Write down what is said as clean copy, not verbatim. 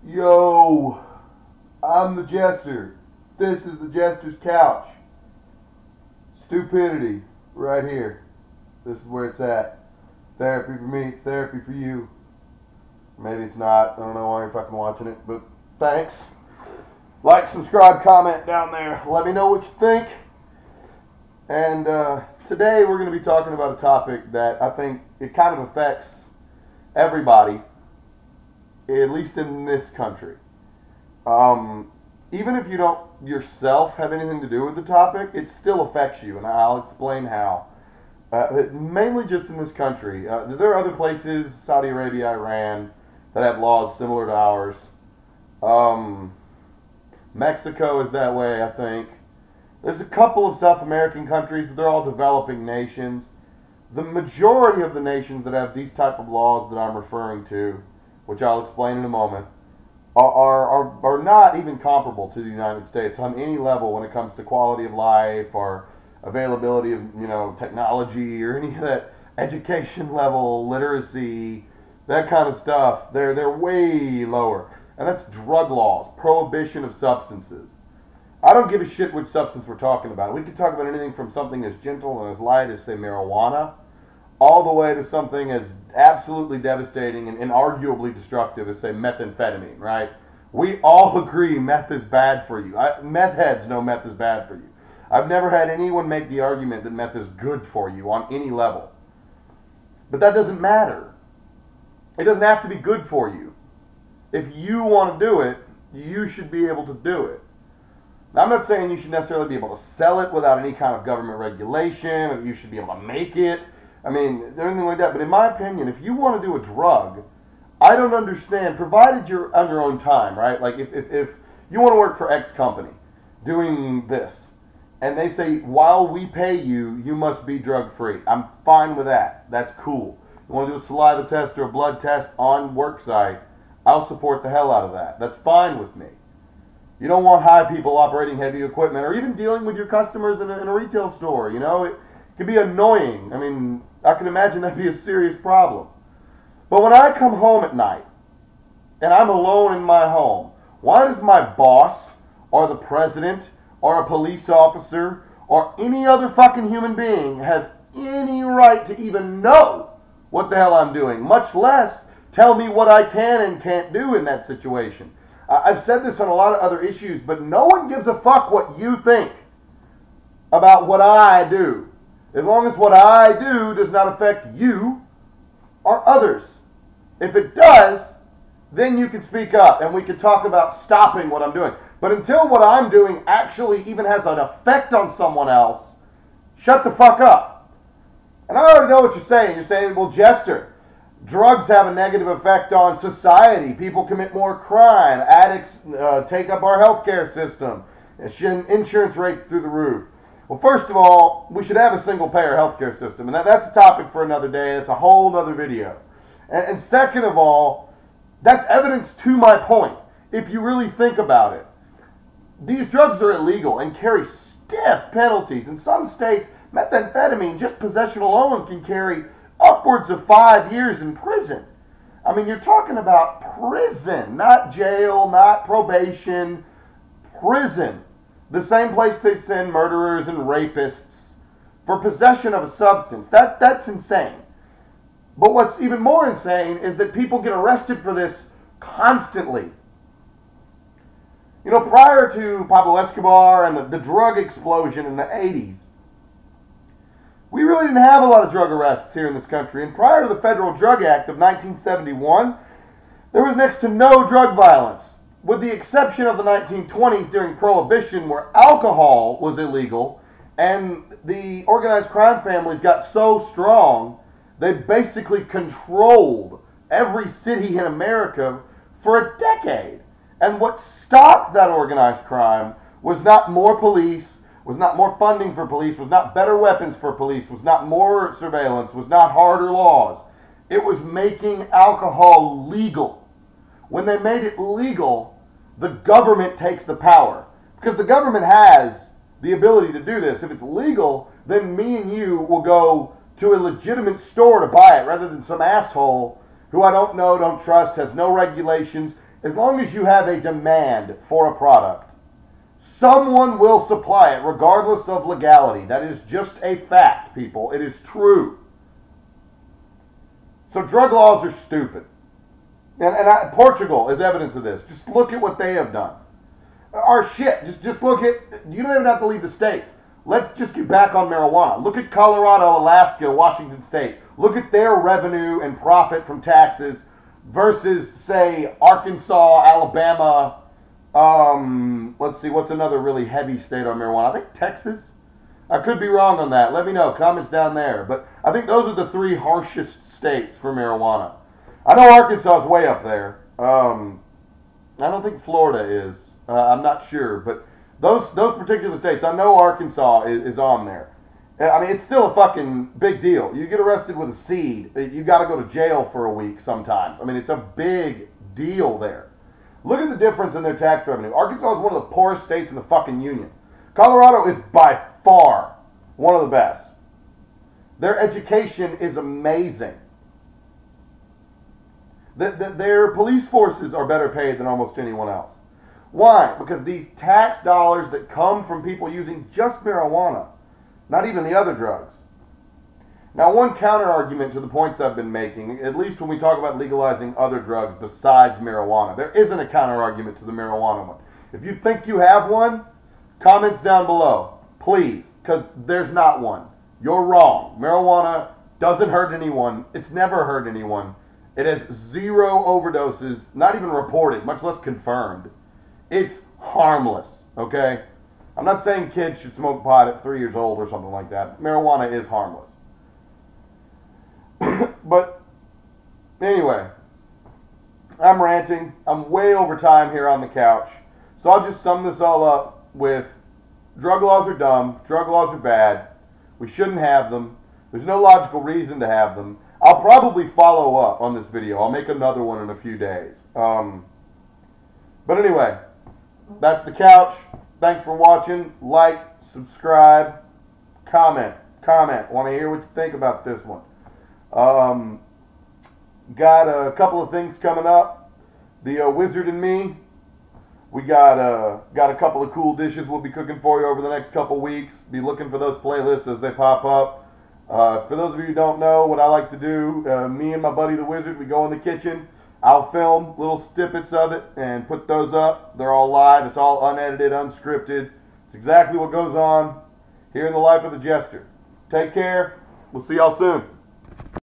Yo, I'm the jester. This is the jester's couch. Stupidity, right here. This is where it's at. Therapy for me, it's therapy for you. Maybe it's not. I don't know why you're fucking watching it, but thanks. Like, subscribe, comment down there. Let me know what you think. And today we're going to be talking about a topic that I think it kind of affects everybody, at least in this country. Even if you don't yourself have anything to do with the topic, it still affects you, and I'll explain how. Mainly just in this country. There are other places, Saudi Arabia, Iran, that have laws similar to ours. Mexico is that way, I think. There's a couple of South American countries, but they're all developing nations. The majority of the nations that have these type of laws that I'm referring to, which I'll explain in a moment, are not even comparable to the United States on any level when it comes to quality of life or availability of, technology or any of that education level, literacy, that kind of stuff. They're way lower. And that's drug laws, prohibition of substances. I don't give a shit which substance we're talking about. We could talk about anything from something as gentle and as light as, say, marijuana, all the way to something as absolutely devastating and arguably destructive as, say, methamphetamine, right? We all agree meth is bad for you. Meth heads know meth is bad for you. I've never had anyone make the argument that meth is good for you on any level. But that doesn't matter. It doesn't have to be good for you. If you want to do it, you should be able to do it. Now, I'm not saying you should necessarily be able to sell it without any kind of government regulation, or you should be able to make it. I mean, anything like that. But in my opinion, if you want to do a drug, I don't understand, provided you're on your own time, right? Like, if you want to work for X company doing this, and they say, while we pay you, you must be drug-free. I'm fine with that. That's cool. You want to do a saliva test or a blood test on work site, I'll support the hell out of that. That's fine with me. You don't want high people operating heavy equipment or even dealing with your customers in a retail store, It can be annoying. I mean, I can imagine that'd be a serious problem. But when I come home at night and I'm alone in my home, why does my boss or the president or a police officer or any other fucking human being have any right to even know what the hell I'm doing, much less tell me what I can and can't do in that situation? I've said this on a lot of other issues, but no one gives a fuck what you think about what I do, as long as what I do does not affect you or others. If it does, then you can speak up and we can talk about stopping what I'm doing. But until what I'm doing actually even has an effect on someone else, shut the fuck up. And I already know what you're saying. You're saying, well, Jester, drugs have a negative effect on society. People commit more crime. Addicts take up our healthcare system. Insurance rates through the roof. Well, first of all, we should have a single-payer healthcare system. And that's a topic for another day. That's a whole other video. And second of all, that's evidence to my point. If you really think about it, these drugs are illegal and carry stiff penalties. In some states, methamphetamine, just possession alone, can carry upwards of 5 years in prison. I mean, you're talking about prison, not jail, not probation, prison. The same place they send murderers and rapists for possession of a substance. That's insane. But what's even more insane is that people get arrested for this constantly. Prior to Pablo Escobar and the drug explosion in the 80s, we really didn't have a lot of drug arrests here in this country. And prior to the Federal Drug Act of 1971, there was next to no drug violence, with the exception of the 1920s during Prohibition, where alcohol was illegal, and the organized crime families got so strong, they basically controlled every city in America for a decade. And what stopped that organized crime was not more police, was not more funding for police, was not better weapons for police, was not more surveillance, was not harder laws. It was making alcohol legal. When they made it legal, the government takes the power. Because the government has the ability to do this. If it's legal, then me and you will go to a legitimate store to buy it, rather than some asshole who I don't know, don't trust, has no regulations, As long as you have a demand for a product, someone will supply it regardless of legality. That is just a fact, people. It is true. So drug laws are stupid. And Portugal is evidence of this. Just look at what they have done. Our shit. Just look at, you don't even have to leave the states. Let's just get back on marijuana. Look at Colorado, Alaska, Washington State. Look at their revenue and profit from taxes versus, say, Arkansas, Alabama. Let's see, what's another really heavy state on marijuana? I think Texas. I could be wrong on that. Let me know. Comments down there. But I think those are the three harshest states for marijuana. I know Arkansas is way up there. I don't think Florida is. I'm not sure. But those particular states, I know Arkansas is on there. I mean, it's still a fucking big deal. You get arrested with a seed, you got to go to jail for a week sometimes. I mean, it's a big deal there. Look at the difference in their tax revenue. Arkansas is one of the poorest states in the fucking union. Colorado is by far one of the best. Their education is amazing. Their police forces are better paid than almost anyone else. Why? Because these tax dollars that come from people using just marijuana, not even the other drugs. Now, one counter-argument to the points I've been making, at least when we talk about legalizing other drugs besides marijuana, there isn't a counter-argument to the marijuana one. If you think you have one, comments down below, please, because there's not one. You're wrong. Marijuana doesn't hurt anyone. It's never hurt anyone. It has 0 overdoses, not even reported, much less confirmed. It's harmless, okay? I'm not saying kids should smoke pot at 3 years old or something like that. Marijuana is harmless. But anyway, I'm ranting. I'm way over time here on the couch. So I'll just sum this all up with drug laws are dumb. Drug laws are bad. We shouldn't have them. There's no logical reason to have them. I'll probably follow up on this video. I'll make another one in a few days. But anyway, that's the couch. Thanks for watching. Like, subscribe, comment. Want to hear what you think about this one. Got a couple of things coming up. The Wizard and Me. We got a couple of cool dishes we'll be cooking for you over the next couple weeks. Be looking for those playlists as they pop up. For those of you who don't know what I like to do, me and my buddy the Wizard, we go in the kitchen. I'll film little snippets of it and put those up. They're all live. It's all unedited, unscripted. It's exactly what goes on here in the life of the Jester. Take care. We'll see y'all soon.